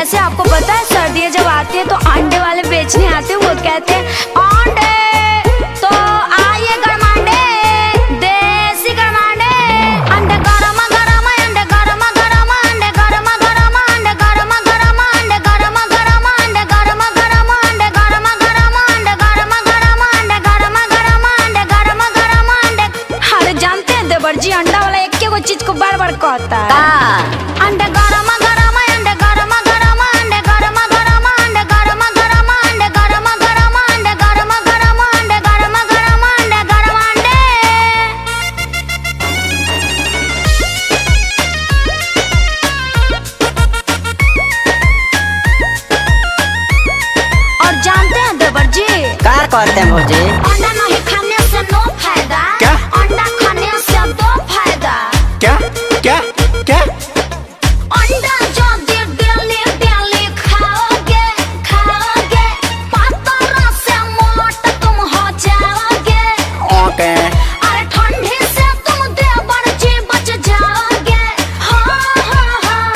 वैसे आपको पता है सर्दियाँ जब आती है तो अंडे वाले बेचने आते हैं, वो कहते हैं अंडे तो आइए गरमांडे, देसी गरमांडे, अंडे गरमा गरमा, अंडे गरमा गरमा, अंडे गरमा गरमा, अंडे गरमा गरमा, अंडे गरमा गरमा, अंडे गरमा गरमा, अंडे गरमा गरमा, अंडे गरमा गरमा, अंडे गरमा गरमा, अंडे गरमा गरमा, अंडे। अरे जानते हैं देवर जी, अंडा वाला एक को चीज को बार बार कहता है अंडे गरमा गरमा, अंडे गरमा गरमा, अंडे गरमा गरमा, अंडे गरमा गरमा, अंडे गरमा गरमा, अंडे गरमा गरमा, अंडे गरमा गरमा, अंडे गरमा अंडे। और जानते हैं देवर जी क्या करते हैं भौजी? अंडा नहीं खाने से नो फायदा, क्या? अंडा खाने से दो फायदा। क्या क्या क्या? अंडा जो डेली डेली खाओगे खाओगे, पतरा से मोट तुम हो जाओगे। ओके। अरे ठंडी से तुम देवर जी बच जाओगे।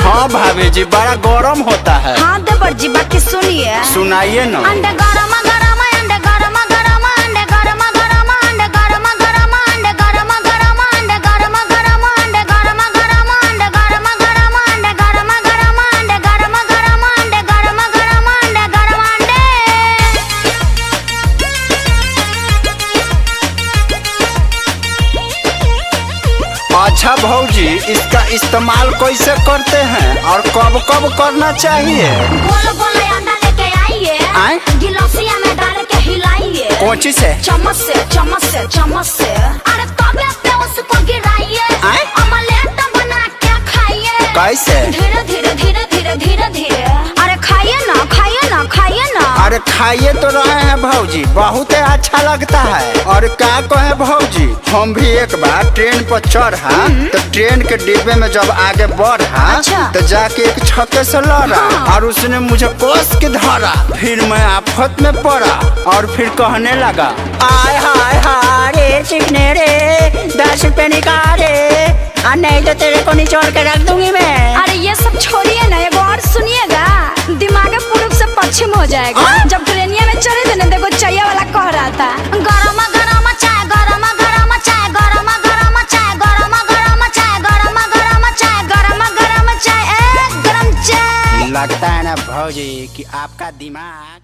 हाँ भाभी जी, बड़ा गरम होता है। हाँ देवर जी, बाकी सुनिए, सुनाइए ना। अंडे गरमा गरमा, अंडे गरमा गरमा, अंडे गरमा गरमा, अंडे गरमा गरमा, अंडे गरमा गरमा, अंडे गरमा गरमा, अंडे गरमा गरमा, अंडे गरमा गरमा, अंडे गरमा गरमा, अंडे गरमा गरमा, अंडे गरमा गरमा, अंडे गरमा अंडे। अच्छा भौजी, इसका इस्तेमाल कैसे करते हैं और कब कब करना चाहिए? गोल गोल अंडा लेके आइए, आए? गिलासिया में डाल के हिलाइए, कौची से? चम्मच से चम्मच से चम्मच से। अरे तबे पे उसको गिराइए, आए? ऑमलेट बना के खाइए। कैसे? धीरे धीरे धीरे धीरे धीरे धीरे। अरे खाइए ना खाइए ना खाइए ना। अरे खाइए तो रहे हैं भौजी, बहुत अच्छा लगता है। और क्या कहे भौजी, हम भी एक बार ट्रेन पर चढ़ा तो ट्रेन के डिब्बे में जब आगे बढ़ा अच्छा। तो जाके एक छक्के से लड़ा हाँ। और उसने मुझे कोस के धरा। फिर मैं आफत में पड़ा और फिर कहने लगा, आय हाय हाय रे चिकने रे, 10 रुपए निकाले, नहीं तो तेरे को निचोड़ के रख दूंगी मैं। अरे ये सब छोड़िए ना, एगो और सुनिएगा, दिमाग पूर्व से पश्चिम हो जाएगा। जब ट्रेनिया में चढ़े थे ना, देखो चैया वाला कह रहा था गरमा गरमा चाय, गरमा गरमा चाय, गरमा गरमा चाय, गरमा गरमा चाय, गरमा गरमा चाय, गरमा गरमा चाय, गरम चाय। लगता है ना भौजी कि आपका दिमाग